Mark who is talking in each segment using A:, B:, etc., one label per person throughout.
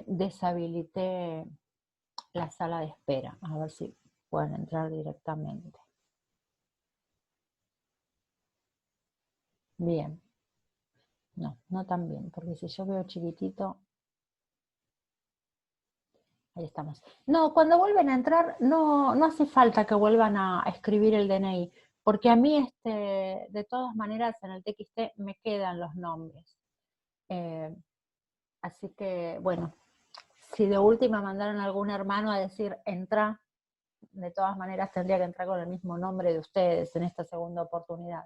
A: deshabilité la sala de espera, a ver si pueden entrar directamente. Bien. No, no tan bien, porque si yo veo chiquitito, ahí estamos. No, cuando vuelven a entrar, no hace falta que vuelvan a escribir el DNI, porque a mí, de todas maneras, en el TXT me quedan los nombres. Así que, bueno, si de última mandaron a algún hermano a decir, entra, de todas maneras tendría que entrar con el mismo nombre de ustedes en esta segunda oportunidad.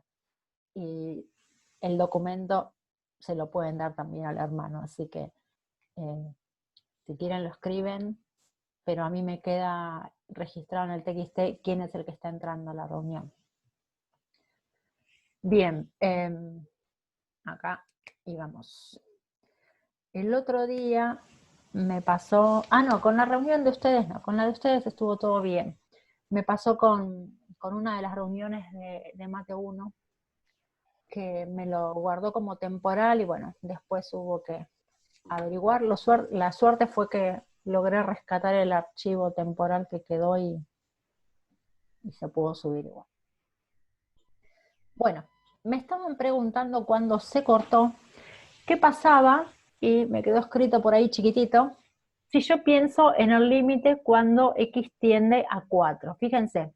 A: Y el documento se lo pueden dar también al hermano, así que si quieren lo escriben, pero a mí me queda registrado en el TXT quién es el que está entrando a la reunión. Bien, acá íbamos. El otro día me pasó, no, con la reunión de ustedes no, con la de ustedes estuvo todo bien. Me pasó con una de las reuniones de Mate 1, que me lo guardó como temporal y bueno, después hubo que averiguar. La suerte fue que logré rescatar el archivo temporal que quedó y se pudo subir igual. Bueno, me estaban preguntando cuando se cortó, qué pasaba, y me quedó escrito por ahí chiquitito, si yo pienso en el límite cuando x tiende a 4. Fíjense,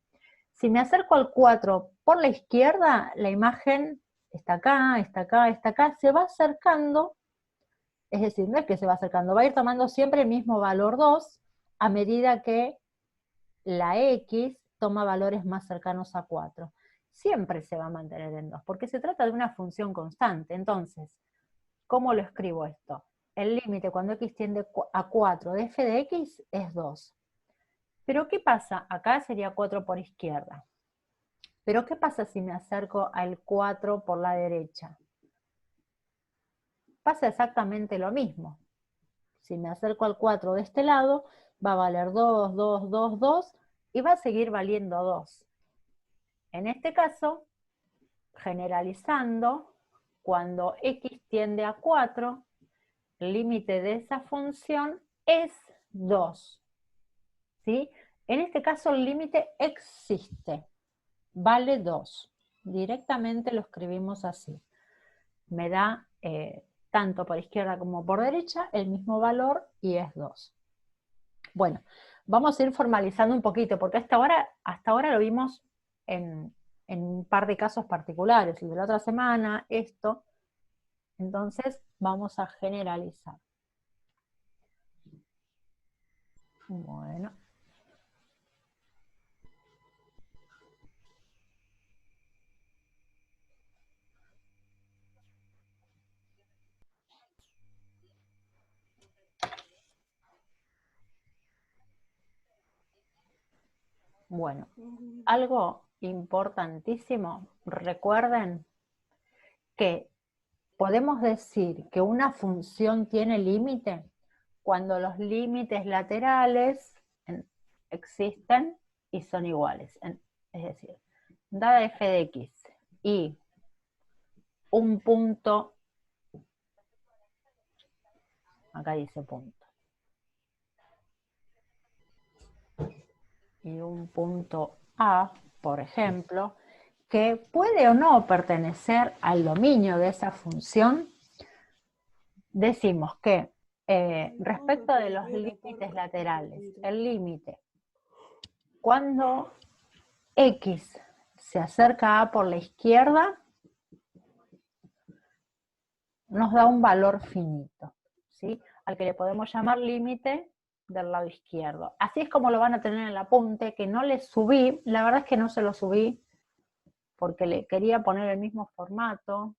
A: si me acerco al 4 por la izquierda, la imagen está acá, está acá, está acá, se va acercando. Es decir, no es que se va acercando, va a ir tomando siempre el mismo valor 2 a medida que la X toma valores más cercanos a 4. Siempre se va a mantener en 2, porque se trata de una función constante. Entonces, ¿cómo lo escribo esto? El límite cuando X tiende a 4 de f de X es 2. Pero ¿qué pasa? Acá sería 4 por izquierda. Pero ¿qué pasa si me acerco al 4 por la derecha? Pasa exactamente lo mismo. Si me acerco al 4 de este lado, va a valer 2, 2, 2, 2, y va a seguir valiendo 2. En este caso, generalizando, cuando x tiende a 4, el límite de esa función es 2. ¿Sí? En este caso el límite existe, vale 2. Directamente lo escribimos así. Me da tanto por izquierda como por derecha el mismo valor y es 2. Bueno, vamos a ir formalizando un poquito, porque hasta ahora lo vimos en un par de casos particulares, el de la otra semana, esto. Entonces vamos a generalizar. Bueno. Bueno, algo importantísimo, recuerden que podemos decir que una función tiene límite cuando los límites laterales existen y son iguales. Es decir, dada f de x y un punto, acá dice punto, y un punto A, por ejemplo, que puede o no pertenecer al dominio de esa función, decimos que respecto de los límites laterales, el límite, cuando x se acerca a A por la izquierda, nos da un valor finito, ¿sí? Al que le podemos llamar límite del lado izquierdo. Así es como lo van a tener en el apunte, que no le subí, la verdad es que no se lo subí, porque le quería poner el mismo formato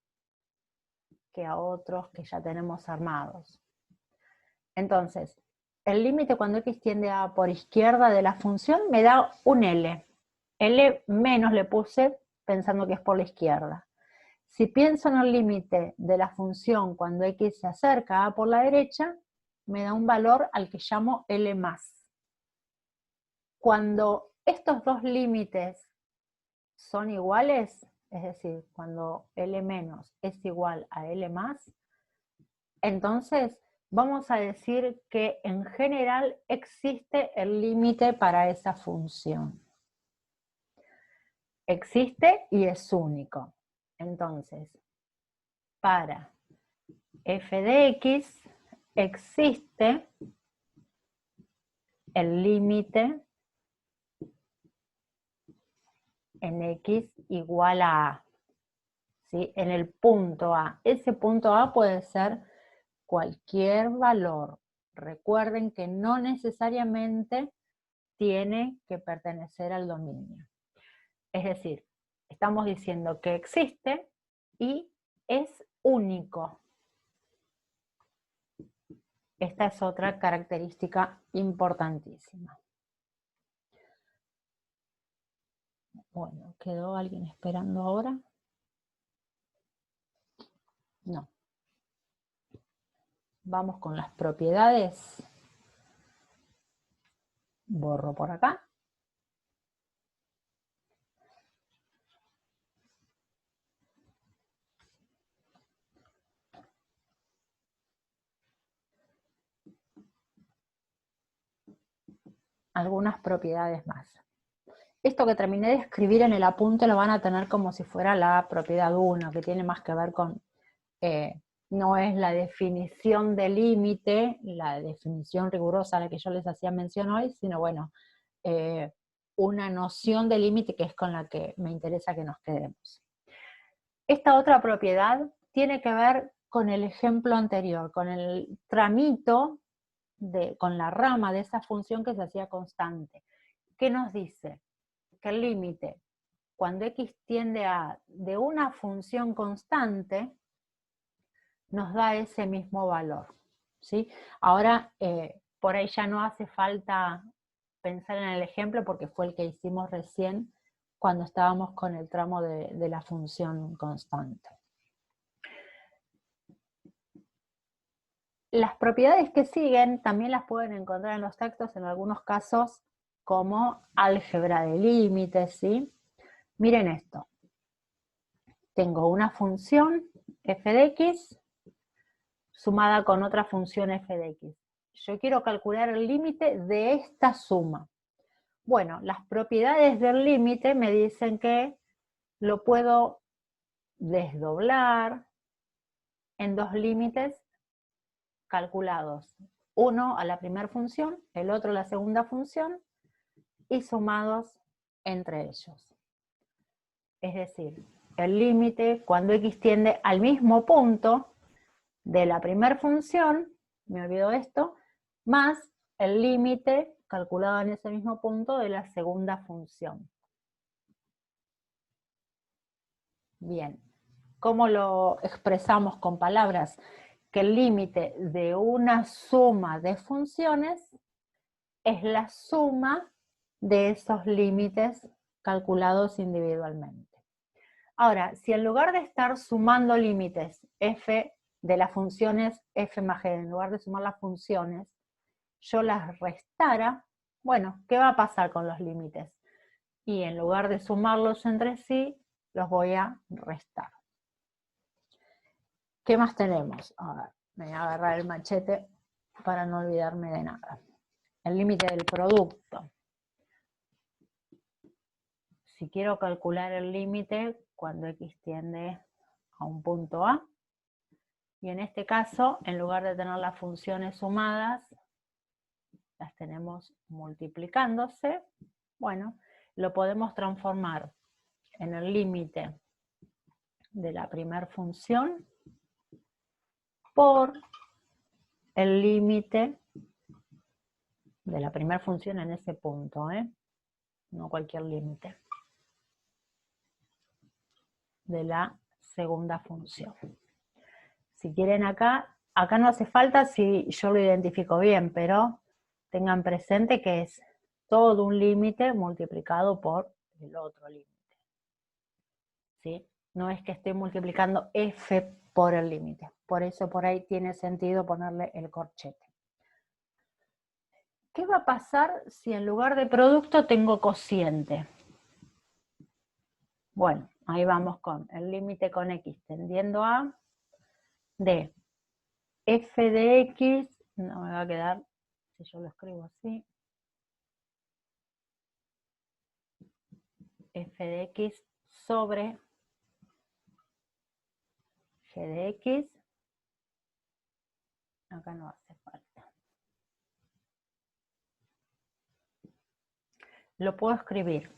A: que a otros que ya tenemos armados. Entonces, el límite cuando x tiende a por izquierda de la función me da un L. L menos le puse pensando que es por la izquierda. Si pienso en el límite de la función cuando x se acerca a A por la derecha, me da un valor al que llamo L+. Cuando estos dos límites son iguales, es decir, cuando L- es igual a L+, entonces vamos a decir que en general existe el límite para esa función. Existe y es único. Entonces, para f de x existe el límite en x igual a a, ¿sí? En el punto A. Ese punto A puede ser cualquier valor. Recuerden que no necesariamente tiene que pertenecer al dominio. Es decir, estamos diciendo que existe y es único. Esta es otra característica importantísima. Bueno, ¿quedó alguien esperando ahora? No. Vamos con las propiedades. Borro por acá. Algunas propiedades más. Esto que terminé de escribir en el apunte lo van a tener como si fuera la propiedad 1, que tiene más que ver con, no es la definición de límite, la definición rigurosa a la que yo les hacía mención hoy, sino bueno, una noción de límite que es con la que me interesa que nos quedemos. Esta otra propiedad tiene que ver con el ejemplo anterior, con el tramito, con la rama de esa función que se hacía constante. ¿Qué nos dice? Que el límite, cuando x tiende a de una función constante, nos da ese mismo valor, ¿sí? Ahora, por ahí ya no hace falta pensar en el ejemplo porque fue el que hicimos recién cuando estábamos con el tramo de la función constante. Las propiedades que siguen también las pueden encontrar en los textos, en algunos casos como álgebra de límites, ¿sí? Miren esto. Tengo una función f de x sumada con otra función f de x. Yo quiero calcular el límite de esta suma. Bueno, las propiedades del límite me dicen que lo puedo desdoblar en dos límites calculados. Uno a la primera función, el otro a la segunda función, y sumados entre ellos. Es decir, el límite cuando x tiende al mismo punto de la primera función, me olvido esto, más el límite calculado en ese mismo punto de la segunda función. Bien, ¿cómo lo expresamos con palabras? Que el límite de una suma de funciones es la suma de esos límites calculados individualmente. Ahora, si en lugar de estar sumando límites f de las funciones f más g, en lugar de sumar las funciones, yo las restara, bueno, ¿qué va a pasar con los límites? Y en lugar de sumarlos entre sí, los voy a restar. ¿Qué más tenemos? A ver, me voy a agarrar el machete para no olvidarme de nada. El límite del producto. Si quiero calcular el límite cuando x tiende a un punto A, y en este caso, en lugar de tener las funciones sumadas, las tenemos multiplicándose, bueno, lo podemos transformar en el límite de la primera función por el límite de la primera función en ese punto, no cualquier límite, de la segunda función. Si quieren acá no hace falta si yo lo identifico bien, pero tengan presente que es todo un límite multiplicado por el otro límite, ¿sí? No es que esté multiplicando f por el límite, por eso por ahí tiene sentido ponerle el corchete. ¿Qué va a pasar si en lugar de producto tengo cociente? Bueno, ahí vamos con el límite con x tendiendo a de f de x, no me va a quedar, si yo lo escribo así, f de x sobre g de x, acá no hace falta. Lo puedo escribir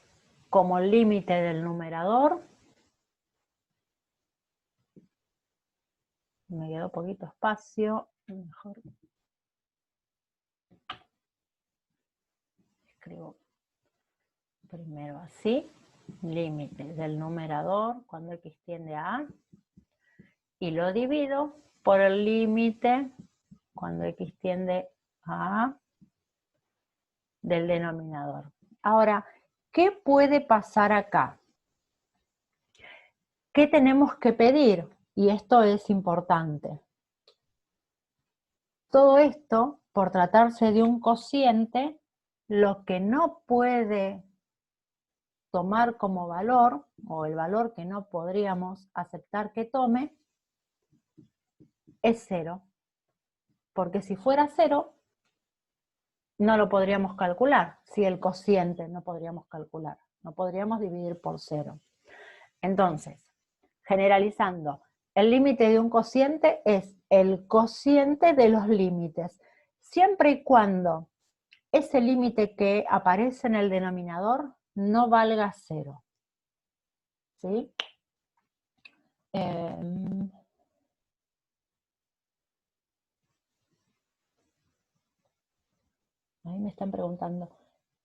A: como límite del numerador, me quedó poquito espacio, mejor escribo primero así, límite del numerador cuando x tiende a a, y lo divido por el límite cuando x tiende a a del denominador. Ahora, ¿qué puede pasar acá? ¿Qué tenemos que pedir? Y esto es importante. Todo esto, por tratarse de un cociente, lo que no puede tomar como valor, o el valor que no podríamos aceptar que tome, es 0. Porque si fuera 0, no lo podríamos calcular. Si el cociente no podríamos calcular. No podríamos dividir por 0. Entonces, generalizando, el límite de un cociente es el cociente de los límites, siempre y cuando ese límite que aparece en el denominador no valga 0. ¿Sí? Ahí me están preguntando,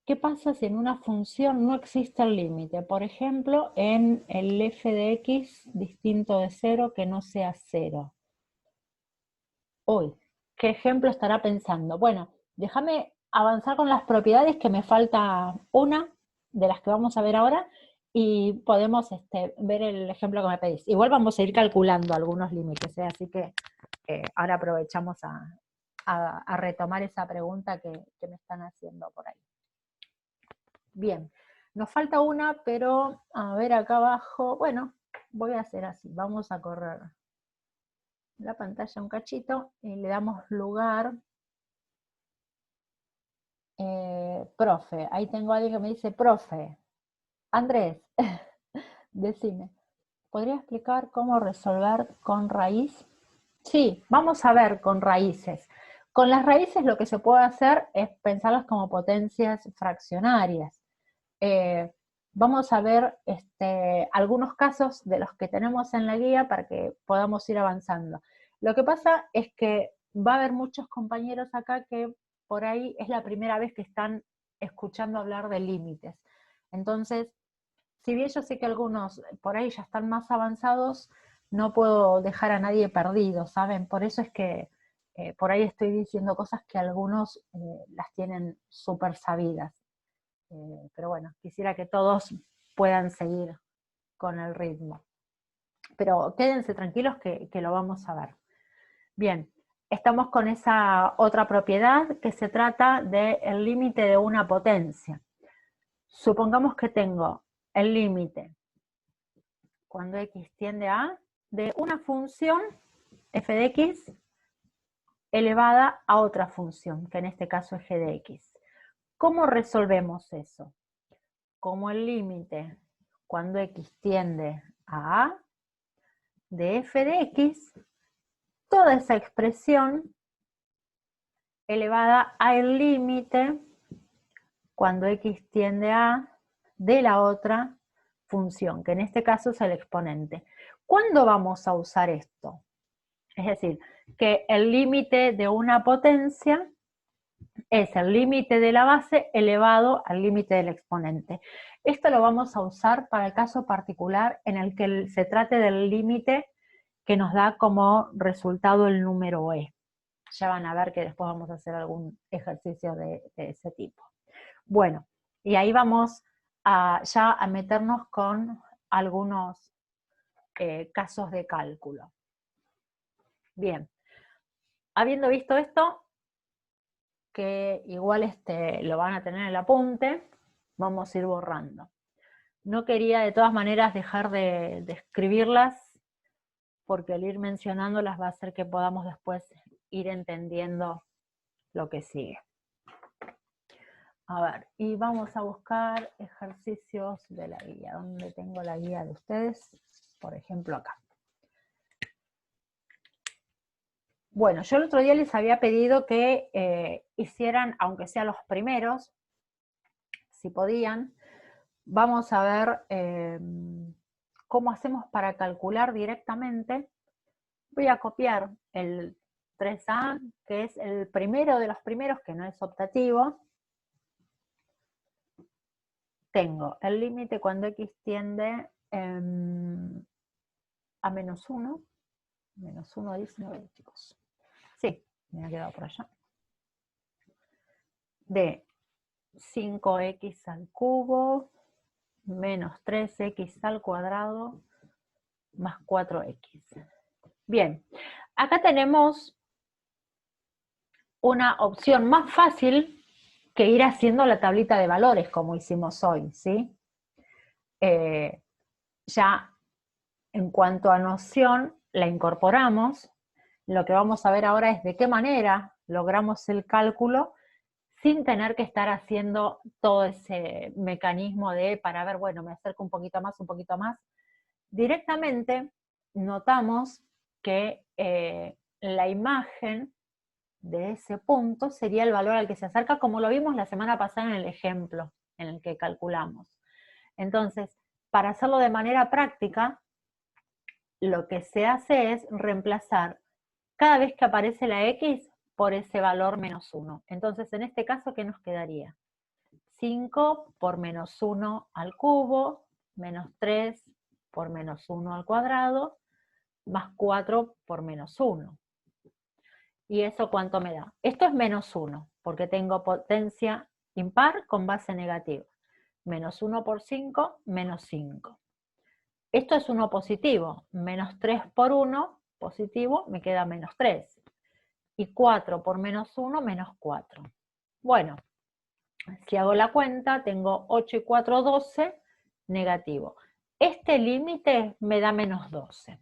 A: ¿qué pasa si en una función no existe el límite? Por ejemplo, en el f de x distinto de 0 que no sea 0. Uy, ¿qué ejemplo estará pensando? Bueno, déjame avanzar con las propiedades, que me falta una de las que vamos a ver ahora, y podemos ver el ejemplo que me pedís. Igual vamos a ir calculando algunos límites, ¿eh? Así que ahora aprovechamos a retomar esa pregunta que me están haciendo por ahí. Bien, nos falta una, pero a ver acá abajo, bueno, voy a hacer así, vamos a correr la pantalla un cachito y le damos lugar. Profe, ahí tengo a alguien que me dice, profe, Andrés, decime, ¿podría explicar cómo resolver con raíz? Sí, vamos a ver con raíces. Con las raíces lo que se puede hacer es pensarlas como potencias fraccionarias. Vamos a ver algunos casos de los que tenemos en la guía para que podamos ir avanzando. Lo que pasa es que va a haber muchos compañeros acá que por ahí es la primera vez que están escuchando hablar de límites. Entonces, si bien yo sé que algunos por ahí ya están más avanzados, no puedo dejar a nadie perdido, ¿saben? Por eso es que por ahí estoy diciendo cosas que algunos las tienen súper sabidas. Pero bueno, quisiera que todos puedan seguir con el ritmo. Pero quédense tranquilos que lo vamos a ver. Bien, estamos con esa otra propiedad que se trata del límite de una potencia. Supongamos que tengo el límite cuando x tiende a a de una función f de x elevada a otra función, que en este caso es g de x. ¿Cómo resolvemos eso? Como el límite cuando x tiende a a de f de x, toda esa expresión elevada al límite cuando x tiende a de la otra función, que en este caso es el exponente. ¿Cuándo vamos a usar esto? Es decir, que el límite de una potencia es el límite de la base elevado al límite del exponente. Esto lo vamos a usar para el caso particular en el que se trate del límite que nos da como resultado el número e. Ya van a ver que después vamos a hacer algún ejercicio de ese tipo. Bueno, y ahí vamos ya a meternos con algunos casos de cálculo. Bien, habiendo visto esto, que igual lo van a tener en el apunte, vamos a ir borrando. No quería de todas maneras dejar de escribirlas, porque el ir mencionándolas va a hacer que podamos después ir entendiendo lo que sigue. A ver, y vamos a buscar ejercicios de la guía. ¿Dónde tengo la guía de ustedes? Por ejemplo, acá. Bueno, yo el otro día les había pedido que hicieran, aunque sean los primeros, si podían. Vamos a ver cómo hacemos para calcular directamente. Voy a copiar el 3A, que es el primero de los primeros, que no es optativo. Tengo el límite cuando x tiende a menos 1. Menos 1 dice, no, chicos. Sí, me ha quedado por allá. De 5x al cubo menos 3x al cuadrado más 4x. Bien, acá tenemos una opción más fácil que ir haciendo la tablita de valores como hicimos hoy, ¿sí? Ya en cuanto a noción la incorporamos. Lo que vamos a ver ahora es de qué manera logramos el cálculo sin tener que estar haciendo todo ese mecanismo de, para ver, bueno, me acerco un poquito más, un poquito más. Directamente notamos que la imagen de ese punto sería el valor al que se acerca, como lo vimos la semana pasada en el ejemplo en el que calculamos. Entonces, para hacerlo de manera práctica, lo que se hace es reemplazar cada vez que aparece la x por ese valor menos 1. Entonces, en este caso, ¿qué nos quedaría? 5 por menos 1 al cubo, menos 3 por menos 1 al cuadrado, más 4 por menos 1. ¿Y eso cuánto me da? Esto es menos 1, porque tengo potencia impar con base negativa. Menos 1 por 5, menos 5. Esto es 1 positivo. Menos 3 por 1, positivo, me queda menos 3. Y 4 por menos 1, menos 4. Bueno, si hago la cuenta, tengo 8 y 4, 12, negativo. Este límite me da menos 12.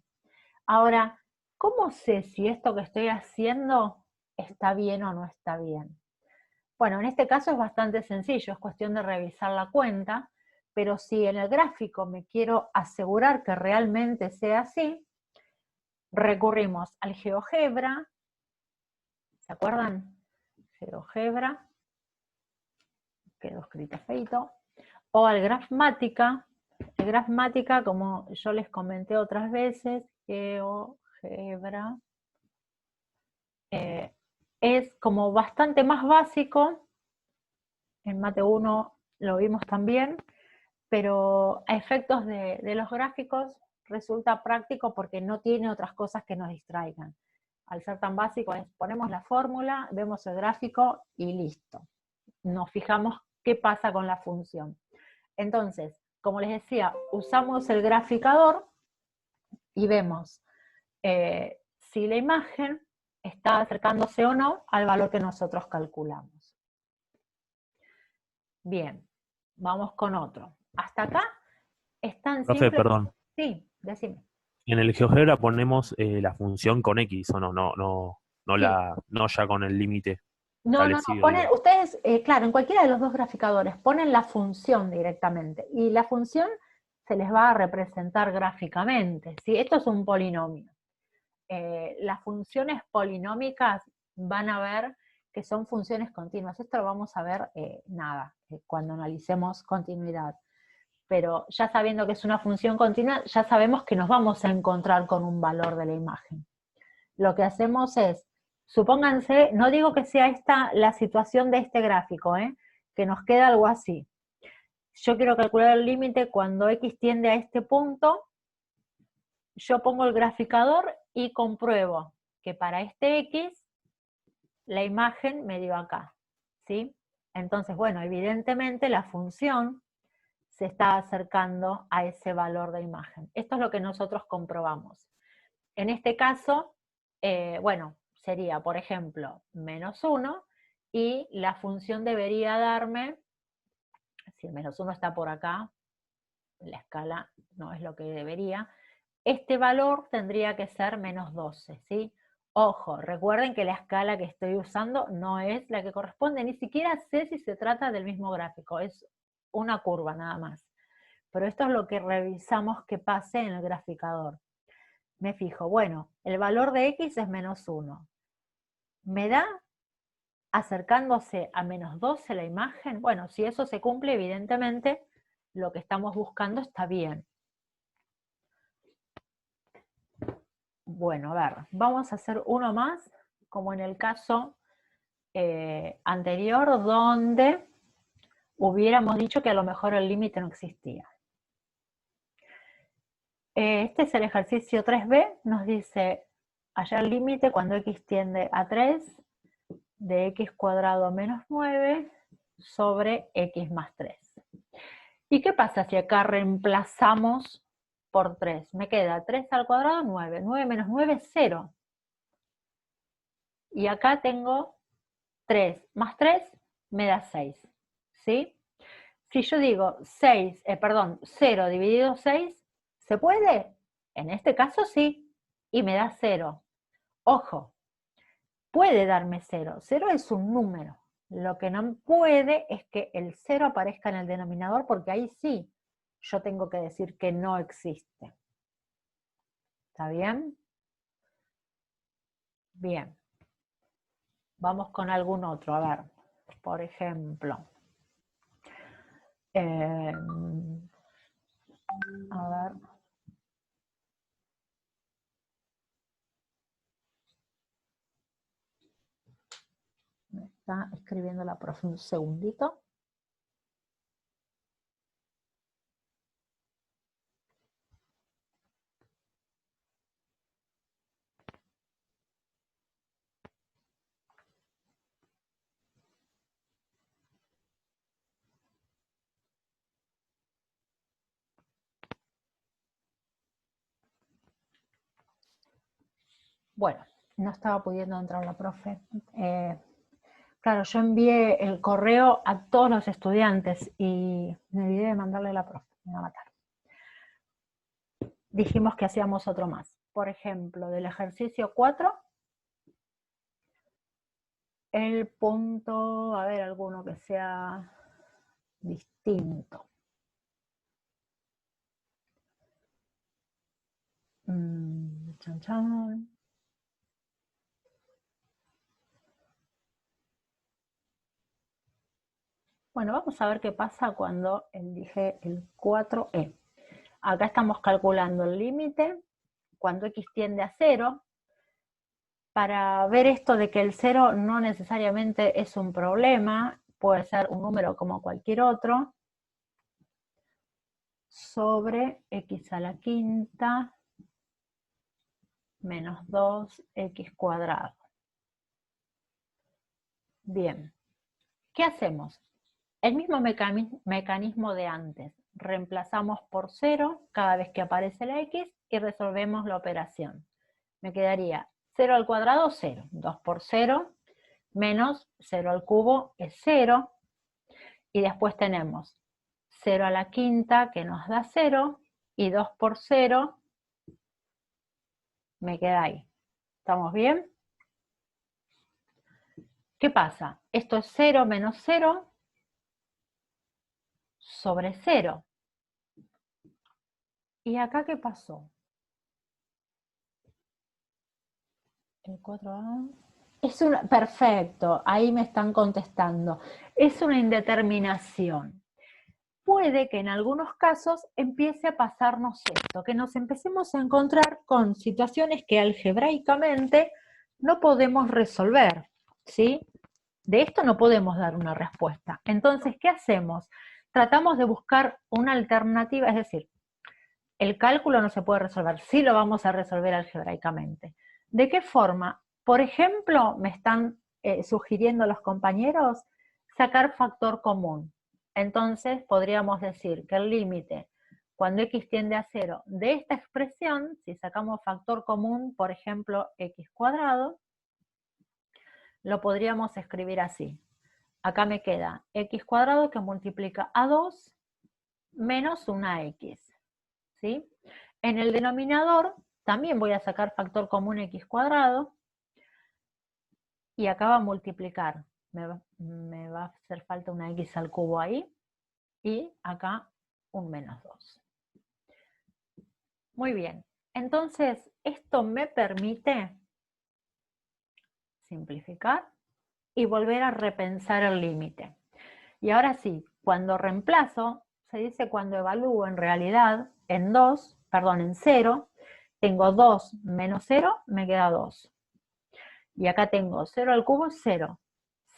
A: Ahora, ¿cómo sé si esto que estoy haciendo está bien o no está bien? Bueno, en este caso es bastante sencillo, es cuestión de revisar la cuenta, pero si en el gráfico me quiero asegurar que realmente sea así, recurrimos al GeoGebra, ¿se acuerdan? GeoGebra, quedó escrito feito, o al Grafmática. El Grafmática, como yo les comenté otras veces, GeoGebra, es como bastante más básico. En Mate 1 lo vimos también, pero a efectos de los gráficos resulta práctico porque no tiene otras cosas que nos distraigan. Al ser tan básico es, ponemos la fórmula, vemos el gráfico y listo. Nos fijamos qué pasa con la función. Entonces, como les decía, usamos el graficador y vemos si la imagen está acercándose o no al valor que nosotros calculamos. Bien, vamos con otro. Hasta acá es tan
B: Profe,
A: simple.
B: perdón.
A: Sí, decime.
B: En el GeoGebra ponemos la función con X, ¿o no?
A: Sí.
B: No ya con el límite
A: No,
B: establecido,
A: ponen,
B: digo.
A: ustedes, claro, en cualquiera de los dos graficadores ponen la función directamente y la función se les va a representar gráficamente, ¿sí? Esto es un polinomio. Las funciones polinómicas van a ver que son funciones continuas. Esto lo vamos a ver cuando analicemos continuidad. Pero ya sabiendo que es una función continua, ya sabemos que nos vamos a encontrar con un valor de la imagen. Lo que hacemos es, supónganse, no digo que sea esta la situación de este gráfico, que nos queda algo así. Yo quiero calcular el límite cuando x tiende a este punto, yo pongo el graficador y compruebo que para este x la imagen me dio acá, ¿sí? Entonces, bueno, evidentemente la función se está acercando a ese valor de imagen. Esto es lo que nosotros comprobamos. En este caso, bueno, sería, por ejemplo, menos 1, y la función debería darme, si el menos 1 está por acá, la escala no es lo que debería, este valor tendría que ser menos 12, ¿sí? Ojo, recuerden que la escala que estoy usando no es la que corresponde, ni siquiera sé si se trata del mismo gráfico, es una curva nada más. Pero esto es lo que revisamos que pase en el graficador. Me fijo, bueno, el valor de x es -1. ¿Me da acercándose a -12 la imagen? Bueno, si eso se cumple, evidentemente, lo que estamos buscando está bien. Bueno, a ver, vamos a hacer uno más, como en el caso anterior, donde hubiéramos dicho que a lo mejor el límite no existía. Este es el ejercicio 3b, nos dice, hallar el límite cuando x tiende a 3 de x cuadrado menos 9 sobre x más 3. ¿Y qué pasa si acá reemplazamos por 3? Me queda 3 al cuadrado, 9. 9 menos 9, 0. Y acá tengo 3 más 3 me da 6. ¿Sí? Si yo digo 0 dividido 6, ¿se puede? En este caso sí, y me da 0. Ojo, puede darme 0. 0 es un número. Lo que no puede es que el 0 aparezca en el denominador, porque ahí sí yo tengo que decir que no existe. ¿Está bien? Bien. Vamos con algún otro. A ver, por ejemplo. A ver. Me está escribiendo la profe un segundito. Bueno, no estaba pudiendo entrar la profe. Claro, yo envié el correo a todos los estudiantes y me olvidé de mandarle a la profe. Me va a matar. Dijimos que hacíamos otro más. Por ejemplo, del ejercicio 4, el punto, a ver, alguno que sea distinto. Chan, chan. Bueno, vamos a ver qué pasa cuando elige el 4e. Acá estamos calculando el límite cuando x tiende a 0. Para ver esto de que el 0 no necesariamente es un problema, puede ser un número como cualquier otro, sobre x a la quinta menos 2x cuadrado. Bien, ¿qué hacemos? El mismo mecanismo de antes. Reemplazamos por 0 cada vez que aparece la x y resolvemos la operación. Me quedaría 0 al cuadrado, 0. 2 por 0 menos 0 al cubo es 0. Y después tenemos 0 a la quinta que nos da 0 y 2 por 0 me queda ahí. ¿Estamos bien? ¿Qué pasa? Esto es 0 menos 0 sobre 0. ¿Y acá qué pasó? El 4A. Perfecto, ahí me están contestando. Es una indeterminación. Puede que en algunos casos empiece a pasarnos esto, que nos empecemos a encontrar con situaciones que algebraicamente no podemos resolver, ¿sí? De esto no podemos dar una respuesta. Entonces, ¿qué hacemos? Tratamos de buscar una alternativa, es decir, el cálculo no se puede resolver, sí lo vamos a resolver algebraicamente. ¿De qué forma? Por ejemplo, me están sugiriendo los compañeros sacar factor común. Entonces podríamos decir que el límite cuando x tiende a 0 de esta expresión, si sacamos factor común, por ejemplo, x cuadrado, lo podríamos escribir así. Acá me queda x cuadrado que multiplica a 2 menos una x. ¿Sí? En el denominador también voy a sacar factor común x cuadrado y acá va a multiplicar. Me va a hacer falta una x al cubo ahí, y acá un menos 2. Muy bien, entonces esto me permite simplificar y volver a repensar el límite. Y ahora sí, cuando reemplazo, se dice cuando evalúo en realidad en 2, perdón, en 0, tengo 2 menos 0, me queda 2. Y acá tengo 0 al cubo es 0.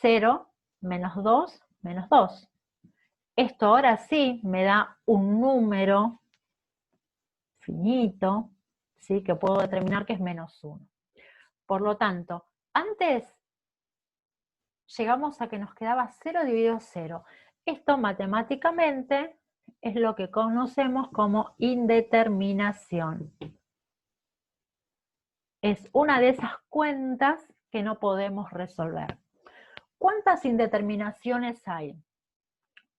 A: 0 menos 2, menos 2. Esto ahora sí me da un número finito, ¿sí? Que puedo determinar que es menos 1. Por lo tanto, antes llegamos a que nos quedaba 0 dividido 0. Esto matemáticamente es lo que conocemos como indeterminación. Es una de esas cuentas que no podemos resolver. ¿Cuántas indeterminaciones hay?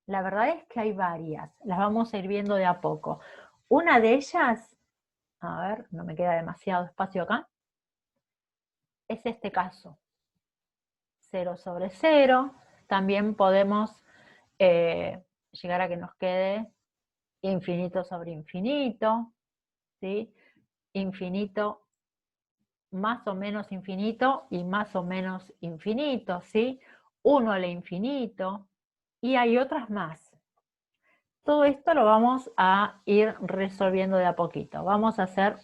A: La verdad es que hay varias, las vamos a ir viendo de a poco. Una de ellas, a ver, no me queda demasiado espacio acá, es este caso. 0 sobre 0, también podemos llegar a que nos quede infinito sobre infinito, ¿sí? Infinito más o menos infinito y más o menos infinito, ¿sí? 1 al infinito, y hay otras más. Todo esto lo vamos a ir resolviendo de a poquito. Vamos a hacer...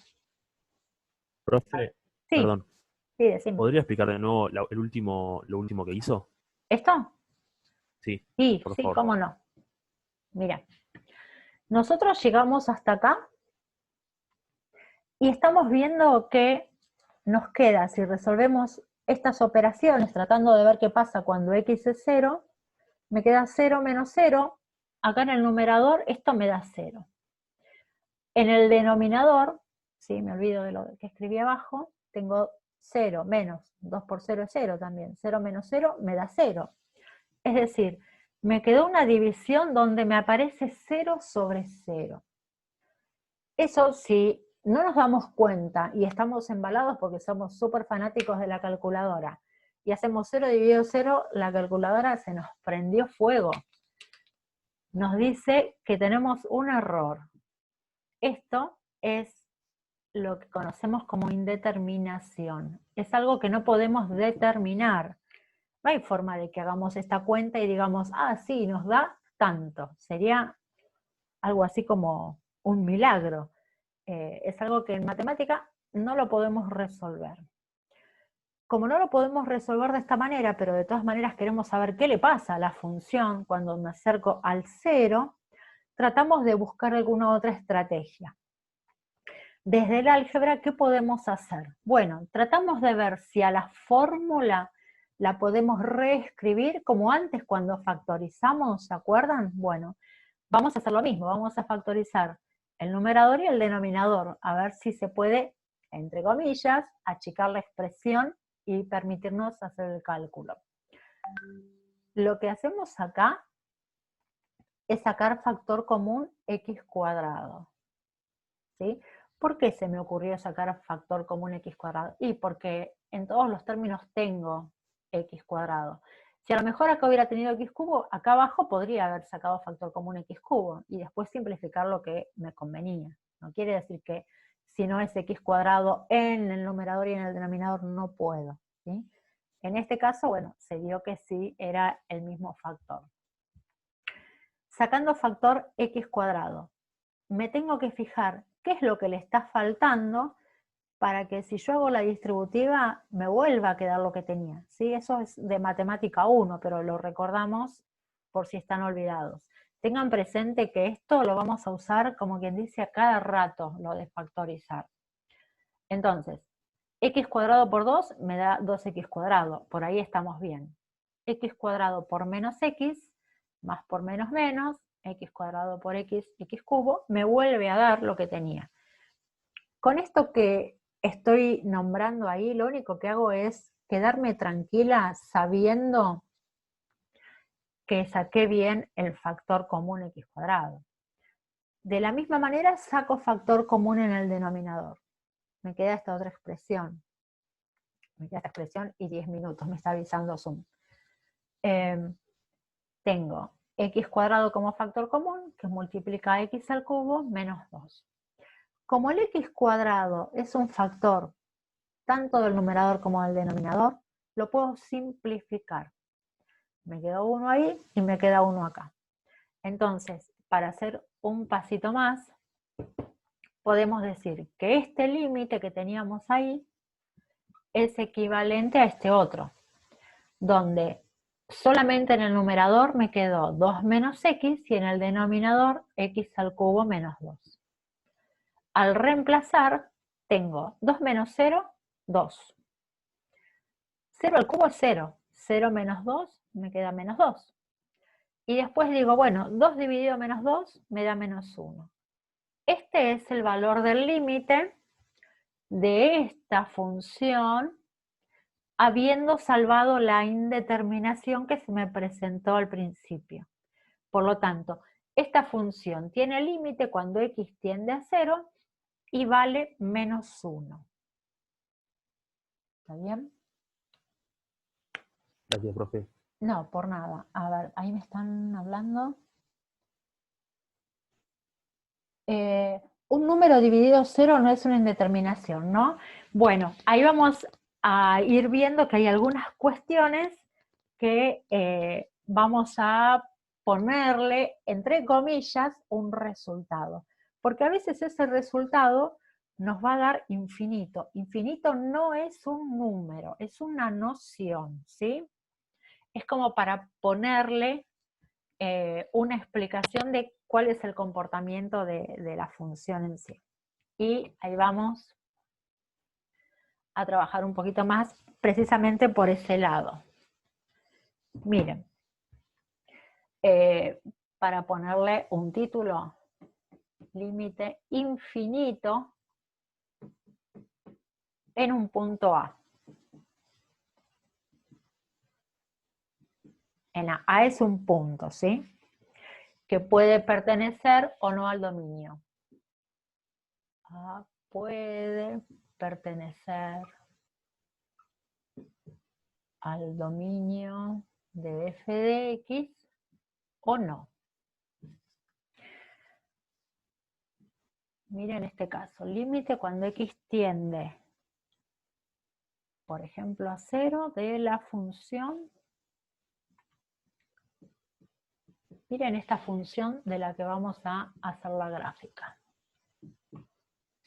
B: Profe,
A: Sí,
B: perdón,
A: sí, decime.
B: ¿podría explicar de nuevo lo último que hizo?
A: ¿Esto?
B: Sí,
A: Sí,
B: por
A: sí,
B: favor.
A: cómo no. Mira, nosotros llegamos hasta acá y estamos viendo que nos queda, si resolvemos estas operaciones tratando de ver qué pasa cuando x es 0, me queda 0 menos 0, acá en el numerador esto me da 0. En el denominador, ¿sí? Me olvido de lo que escribí abajo, tengo 0 menos 2 por 0 es 0 también, 0 menos 0 me da 0. Es decir, me quedó una división donde me aparece 0 sobre 0. Eso si no nos damos cuenta y estamos embalados porque somos súper fanáticos de la calculadora y hacemos 0 dividido 0, la calculadora se nos prendió fuego. Nos dice que tenemos un error. Esto es lo que conocemos como indeterminación. Es algo que no podemos determinar. No hay forma de que hagamos esta cuenta y digamos, ah, sí, nos da tanto. Sería algo así como un milagro. Es algo que en matemática no lo podemos resolver. Como no lo podemos resolver de esta manera, pero de todas maneras queremos saber qué le pasa a la función cuando me acerco al 0, tratamos de buscar alguna otra estrategia. Desde el álgebra, ¿qué podemos hacer? Bueno, tratamos de ver si a la fórmula la podemos reescribir como antes cuando factorizamos, ¿se acuerdan? Bueno, vamos a hacer lo mismo, vamos a factorizar el numerador y el denominador, a ver si se puede, entre comillas, achicar la expresión y permitirnos hacer el cálculo. Lo que hacemos acá es sacar factor común x cuadrado, ¿sí? ¿Por qué se me ocurrió sacar factor común x cuadrado? Y porque en todos los términos tengo x cuadrado. Si a lo mejor acá hubiera tenido x cubo, acá abajo podría haber sacado factor común x cubo y después simplificar lo que me convenía. No quiere decir que si no es x cuadrado en el numerador y en el denominador no puedo, ¿sí? En este caso, bueno, se dio que sí era el mismo factor. Sacando factor x cuadrado, me tengo que fijar qué es lo que le está faltando para que si yo hago la distributiva me vuelva a quedar lo que tenía, ¿sí? Eso es de matemática 1, pero lo recordamos por si están olvidados. Tengan presente que esto lo vamos a usar como quien dice a cada rato, lo de factorizar. Entonces, x cuadrado por 2 me da 2x cuadrado, por ahí estamos bien. X cuadrado por menos x, más por menos menos, x cuadrado por x, x cubo, me vuelve a dar lo que tenía. Con esto que estoy nombrando ahí, lo único que hago es quedarme tranquila sabiendo que saqué bien el factor común x cuadrado. De la misma manera saco factor común en el denominador. Me queda esta otra expresión. me queda esta expresión y 10 minutos, me está avisando Zoom. Tengo x cuadrado como factor común, que multiplica x al cubo menos 2. Como el x cuadrado es un factor tanto del numerador como del denominador, lo puedo simplificar. Me queda 1 ahí y me queda 1 acá. Entonces, para hacer un pasito más, podemos decir que este límite que teníamos ahí es equivalente a este otro, donde solamente en el numerador me quedó 2 menos x y en el denominador x al cubo menos 2. Al reemplazar, tengo 2 menos 0, 2. 0 al cubo es 0. 0 menos 2 me queda menos 2. Y después digo, bueno, 2 dividido menos 2 me da menos 1. Este es el valor del límite de esta función, habiendo salvado la indeterminación que se me presentó al principio. Por lo tanto, esta función tiene límite cuando x tiende a 0 y vale menos 1. ¿Está bien?
B: Gracias, profe.
A: No, por nada. A ver, ahí me están hablando. Un número dividido 0 no es una indeterminación, ¿no? Bueno, ahí vamos a ir viendo que hay algunas cuestiones que vamos a ponerle, entre comillas, un resultado. Porque a veces ese resultado nos va a dar infinito. Infinito no es un número, es una noción, ¿sí? Es como para ponerle una explicación de cuál es el comportamiento de la función en sí. Y ahí vamos a trabajar un poquito más precisamente por ese lado. Miren, para ponerle un título, límite infinito en un punto A. En A es un punto, ¿sí? Que puede pertenecer o no al dominio. A puede pertenecer al dominio de f de x o no. Miren este caso, límite cuando x tiende, por ejemplo, a 0 de la función. Miren esta función de la que vamos a hacer la gráfica.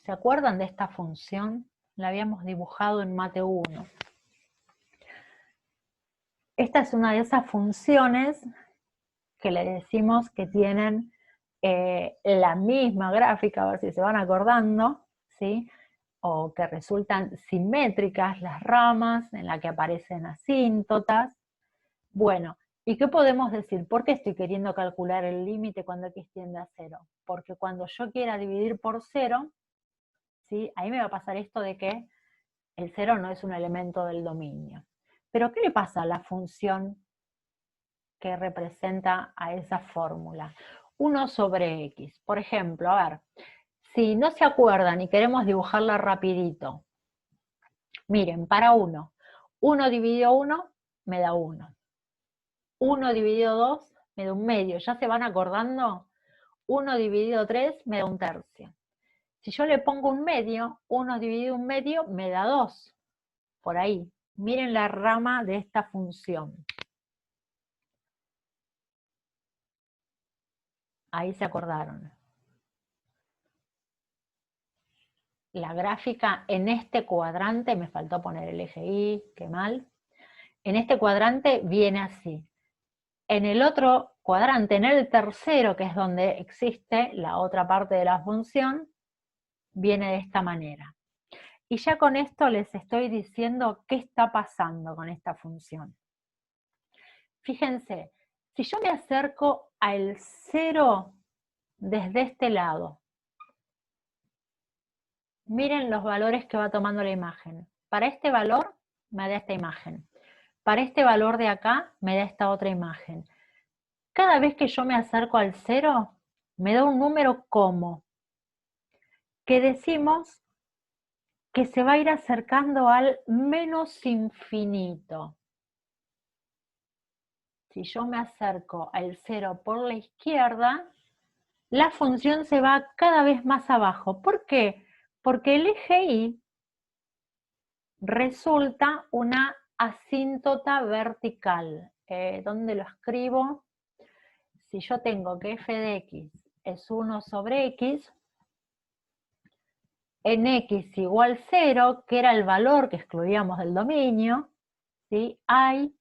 A: ¿Se acuerdan de esta función? La habíamos dibujado en Mate 1. Esta es una de esas funciones que le decimos que tienen la misma gráfica, a ver si se van acordando, ¿sí? O que resultan simétricas las ramas en las que aparecen asíntotas. Bueno, ¿y qué podemos decir? ¿Por qué estoy queriendo calcular el límite cuando x tiende a 0? Porque cuando yo quiera dividir por 0, ¿sí? Ahí me va a pasar esto de que el 0 no es un elemento del dominio. Pero ¿qué le pasa a la función que representa a esa fórmula? 1 sobre x. Por ejemplo, a ver, si no se acuerdan y queremos dibujarla rapidito, miren, para 1, 1 dividido 1 me da 1. 1 dividido 2 me da un medio. ¿Ya se van acordando? 1 dividido 3 me da un tercio. Si yo le pongo un medio, 1 dividido un medio me da 2. Por ahí. Miren la rama de esta función. Ahí se acordaron. La gráfica en este cuadrante, me faltó poner el eje Y, qué mal. En este cuadrante viene así. En el otro cuadrante, en el tercero, que es donde existe la otra parte de la función, viene de esta manera. Y ya con esto les estoy diciendo qué está pasando con esta función. Fíjense, si yo me acerco al 0 desde este lado, miren los valores que va tomando la imagen. Para este valor me da esta imagen. Para este valor de acá me da esta otra imagen. Cada vez que yo me acerco al 0, me da un número como, que decimos que se va a ir acercando al menos infinito. Si yo me acerco al 0 por la izquierda, la función se va cada vez más abajo. ¿Por qué? Porque el eje Y resulta una asíntota vertical. ¿Dónde lo escribo? Si yo tengo que f de x es 1 sobre x, en x igual 0, que era el valor que excluíamos del dominio, ¿sí? Hay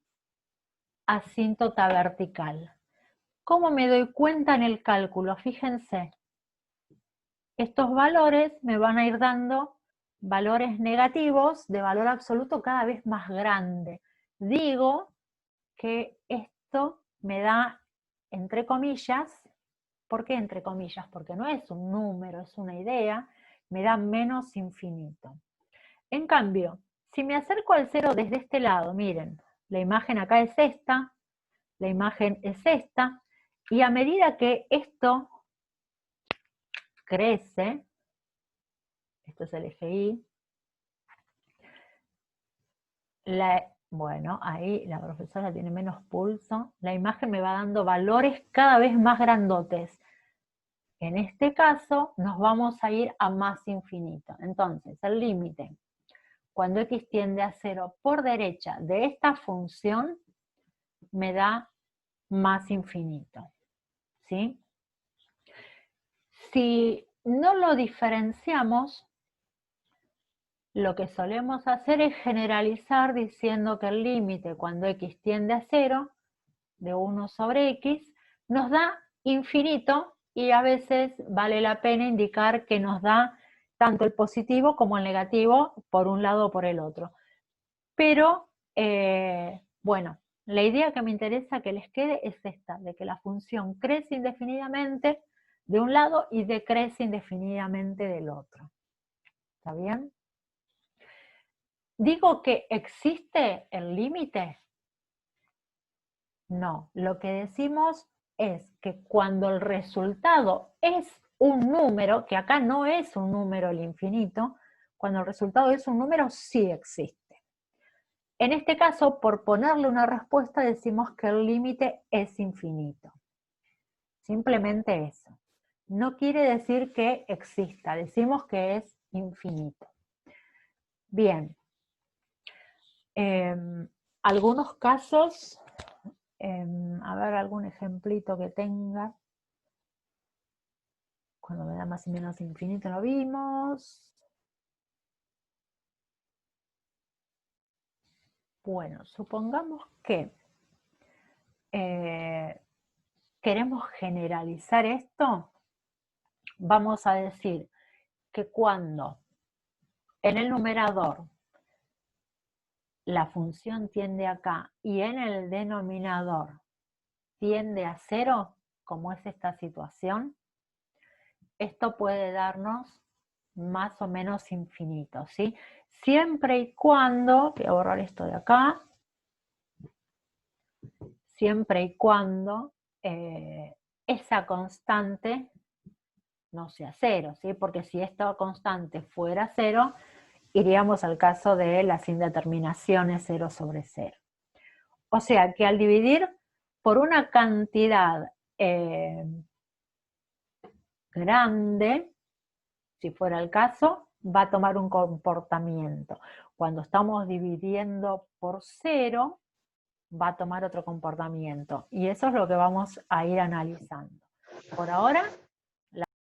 A: asíntota vertical. ¿Cómo me doy cuenta en el cálculo? Fíjense, estos valores me van a ir dando valores negativos de valor absoluto cada vez más grande. Digo que esto me da, entre comillas, ¿por qué entre comillas? Porque no es un número, es una idea, me da menos infinito. En cambio, si me acerco al 0 desde este lado, miren, la imagen acá es esta, la imagen es esta, y a medida que esto crece, esto es el eje Y, bueno, ahí la profesora tiene menos pulso, la imagen me va dando valores cada vez más grandotes. En este caso nos vamos a ir a más infinito. Entonces, el límite, cuando x tiende a 0 por derecha de esta función, me da más infinito. ¿Sí? Si no lo diferenciamos, lo que solemos hacer es generalizar diciendo que el límite cuando x tiende a 0 de 1 sobre x nos da infinito, y a veces vale la pena indicar que nos da tanto el positivo como el negativo por un lado o por el otro. Pero, bueno, la idea que me interesa que les quede es esta, de que la función crece indefinidamente de un lado y decrece indefinidamente del otro. ¿Está bien? ¿Digo que existe el límite? No, lo que decimos es que cuando el resultado es un número, que acá no es un número el infinito, cuando el resultado es un número sí existe. En este caso, por ponerle una respuesta, decimos que el límite es infinito. Simplemente eso. No quiere decir que exista, decimos que es infinito. Bien. Algunos casos, a ver algún ejemplito que tenga. Cuando me da más y menos infinito lo vimos. Bueno, supongamos que queremos generalizar esto. Vamos a decir que cuando en el numerador la función tiende acá y en el denominador tiende a 0, como es esta situación, esto puede darnos más o menos infinito, ¿sí? Siempre y cuando, voy a borrar esto de acá, siempre y cuando esa constante no sea 0, ¿sí? Porque si esta constante fuera 0, iríamos al caso de las indeterminaciones 0 sobre 0. O sea que al dividir por una cantidad grande, si fuera el caso, va a tomar un comportamiento. Cuando estamos dividiendo por 0, va a tomar otro comportamiento. Y eso es lo que vamos a ir analizando. Por ahora